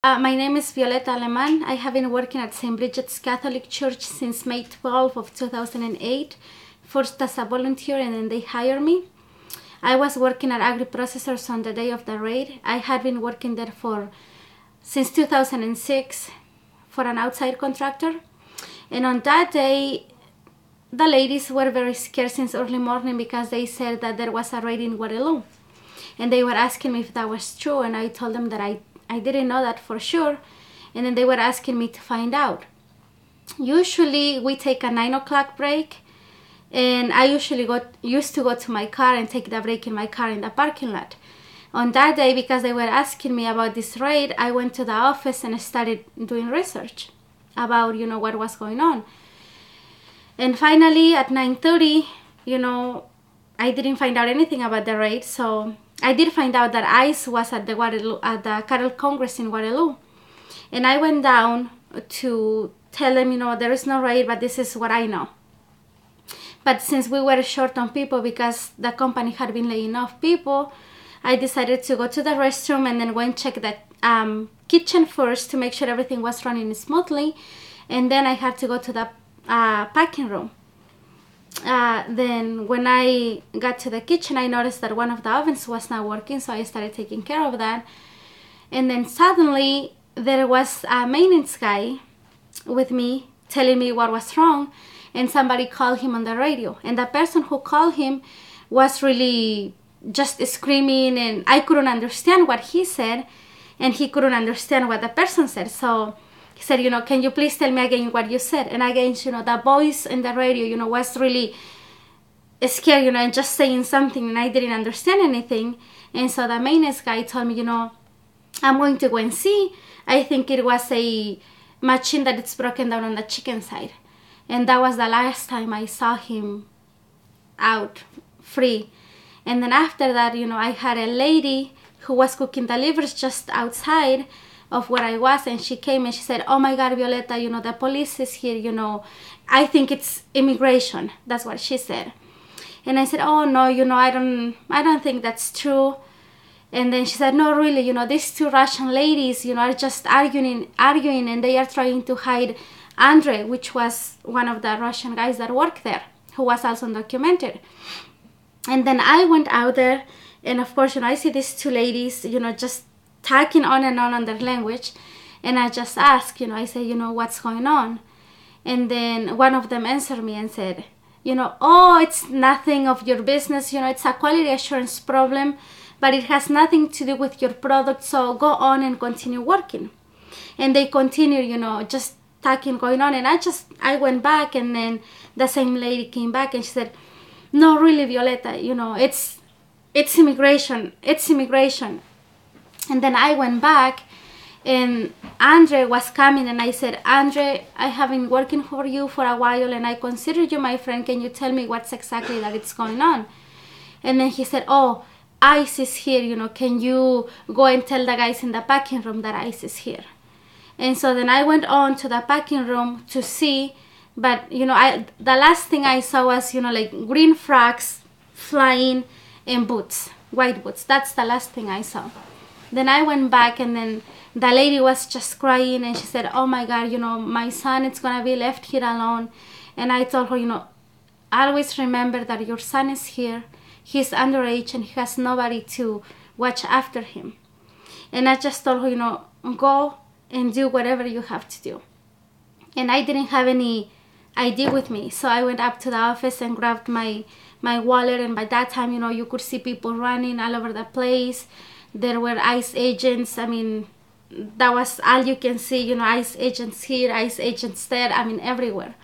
My name is Violeta Aleman. I have been working at St. Bridget's Catholic Church since May 12 of 2008, first as a volunteer and then they hired me. I was working at agri-processors on the day of the raid. I had been working there since 2006 for an outside contractor. And on that day, the ladies were very scared since early morning because they said that there was a raid in Guadalupe. And they were asking me if that was true, and I told them that I didn't know that for sure. And then they were asking me to find out. Usually we take a 9 o'clock break, and I usually used to go to my car and take the break in my car in the parking lot. On that day, because they were asking me about this raid, I went to the office and started doing research about, what was going on. And finally at 9:30, I didn't find out anything about the raid, so I did find out that ICE was at the Cattle Congress in Guadalupe. And I went down to tell them, there is no raid, but this is what I know. But since we were short on people because the company had been laying off people, I decided to go to the restroom and then go and check the kitchen first to make sure everything was running smoothly. And then I had to go to the packing room. Then when I got to the kitchen, I noticed that one of the ovens was not working, so I started taking care of that. And then suddenly there was a maintenance guy with me telling me what was wrong, and somebody called him on the radio, and the person who called him was really just screaming, and I couldn't understand what he said, and he couldn't understand what the person said. So he said, can you please tell me again what you said? And again, the voice in the radio, was really scared, and just saying something, and I didn't understand anything. And so the maintenance guy told me, I'm going to go and see. I think it was a machine that it's broken down on the chicken side. And that was the last time I saw him out free. And then after that, I had a lady who was cooking the livers just outside of where I was, and she came and she said, oh my God, Violeta, the police is here, I think it's immigration. That's what she said. And I said, oh no, I don't think that's true. And then she said, no, really, these two Russian ladies, are just arguing, and they are trying to hide Andre, which was one of the Russian guys that worked there, who was also undocumented. And then I went out there, and of course, I see these two ladies, just talking on and on their language. And I just asked, I said, what's going on? And then one of them answered me and said, oh, it's nothing of your business, it's a quality assurance problem, but it has nothing to do with your product, so go on and continue working. And they continued, just talking, going on, and I went back, and then the same lady came back and she said, no, really, Violeta, it's immigration. And then I went back, and Andre was coming, and I said, Andre, I have been working for you for a while, and I consider you my friend. Can you tell me what's exactly that it's going on? And then he said, oh, ICE is here, can you go and tell the guys in the packing room that ICE is here? And so then I went on to the packing room to see, but, the last thing I saw was, like green frogs flying and boots, white boots. That's the last thing I saw. Then I went back, and then the lady was just crying, and she said, oh my God, my son is going to be left here alone. And I told her, always remember that your son is here. He's underage, and he has nobody to watch after him. And I just told her, go and do whatever you have to do. And I didn't have any ID with me, so I went up to the office and grabbed my wallet. And by that time, you could see people running all over the place. There were ICE agents. I mean, that was all you can see, ICE agents here, ICE agents there, everywhere.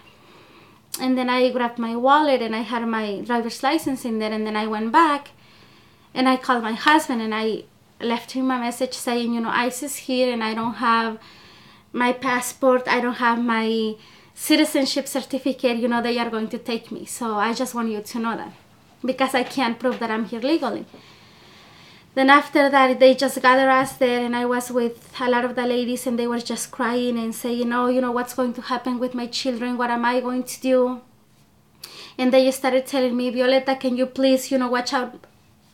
And then I grabbed my wallet, and I had my driver's license in there. And then I went back, and I called my husband, and I left him a message saying, ICE is here, and I don't have my passport, I don't have my citizenship certificate, they are going to take me. So I just want you to know that, because I can't prove that I'm here legally. Then after that, they just gathered us there, and I was with a lot of the ladies, and they were just crying and saying, oh, what's going to happen with my children? What am I going to do? And they started telling me, Violeta, can you please, watch out,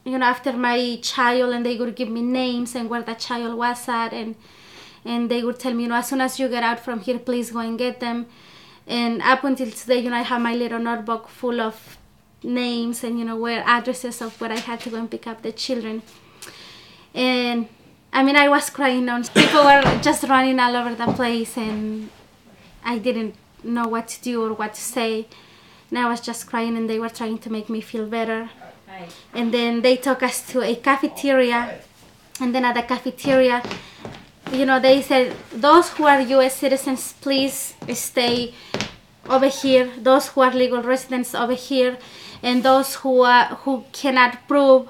after my child? And they would give me names and where the child was at. and they would tell me, as soon as you get out from here, please go and get them. And up until today, I have my little notebook full of names and, where addresses of where I had to go and pick up the children. And I was crying on. People were just running all over the place, and I didn't know what to do or what to say. And I was just crying, and they were trying to make me feel better. And then they took us to a cafeteria. And then at the cafeteria, they said, those who are U.S. citizens, please stay over here. Those who are legal residents over here. And those who cannot prove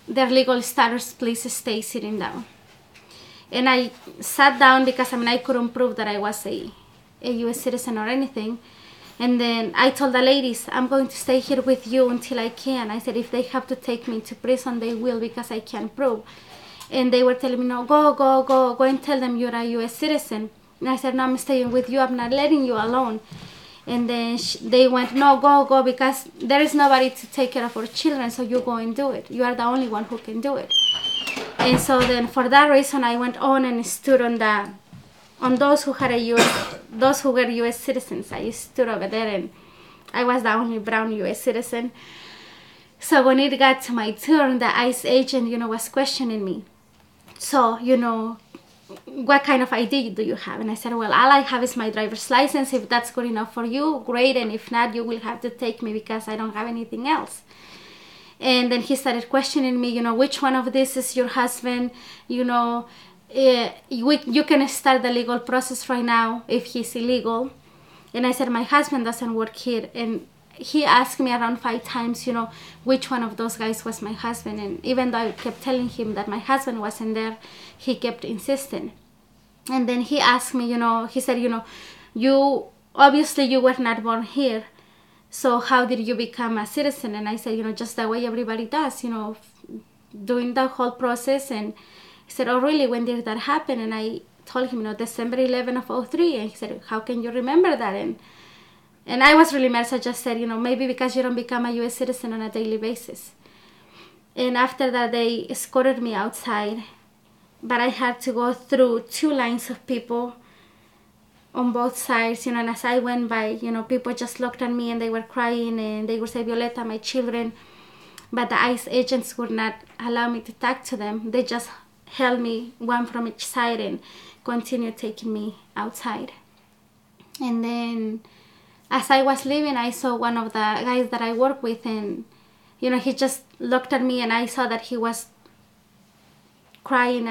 their legal status, please stay sitting down. And I sat down because I couldn't prove that I was a U.S. citizen or anything. And then I told the ladies, I'm going to stay here with you until I can. I said, if they have to take me to prison, they will, because I can't prove. And they were telling me, no, go and tell them you're a U.S. citizen. And I said, no, I'm staying with you. I'm not letting you alone. And then they went, no, go, because there is nobody to take care of our children, so you go and do it. You are the only one who can do it. And so then for that reason, I went on and stood on those who had those who were U.S. citizens. I stood over there, and I was the only brown U.S. citizen. So when it got to my turn, the ICE agent, was questioning me. So, what kind of ID do you have? And I said, well, all I have is my driver's license. If that's good enough for you, great. And if not, you will have to take me because I don't have anything else. And then he started questioning me, which one of this is your husband? You can start the legal process right now if he's illegal. And I said, my husband doesn't work here. And he asked me around 5 times, which one of those guys was my husband. And even though I kept telling him that my husband wasn't there, he kept insisting. And then he asked me, he said, you obviously you were not born here. So how did you become a citizen? And I said, just the way everybody does, doing the whole process. And he said, oh, really? When did that happen? And I told him, December 11 of 2003. And he said, how can you remember that? And I was really mad, so I just said, maybe because you don't become a U.S. citizen on a daily basis. And after that, they escorted me outside. But I had to go through 2 lines of people on both sides, and as I went by, people just looked at me and they were crying and they would say, Violeta, my children. But the ICE agents would not allow me to talk to them. They just held me, one from each side, and continued taking me outside. And then as I was leaving, I saw one of the guys that I work with, and he just looked at me, and I saw that he was crying.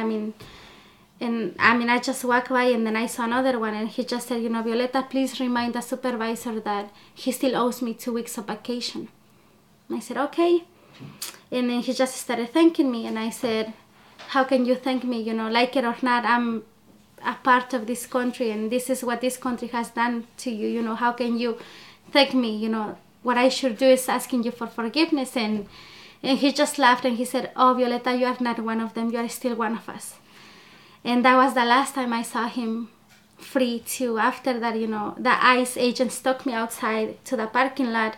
I just walked by, and then I saw another one, and he just said, Violeta, please remind the supervisor that he still owes me 2 weeks of vacation. And I said, okay. And then he just started thanking me, and I said, how can you thank me? Like it or not, I'm a part of this country, and this is what this country has done to you. How can you thank me? What I should do is asking you for forgiveness. And he just laughed, and he said, oh, Violeta, you are not one of them. You are still one of us. And that was the last time I saw him free too. After that, the ICE agents took me outside to the parking lot,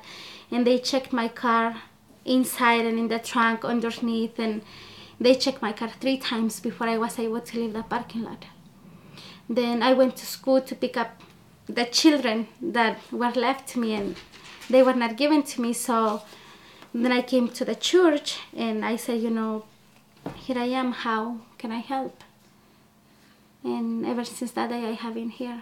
and they checked my car inside and in the trunk underneath, and they checked my car 3 times before I was able to leave the parking lot. Then I went to school to pick up the children that were left to me, and they were not given to me. So then I came to the church, and I said, here I am, how can I help? And ever since that day, I have been here.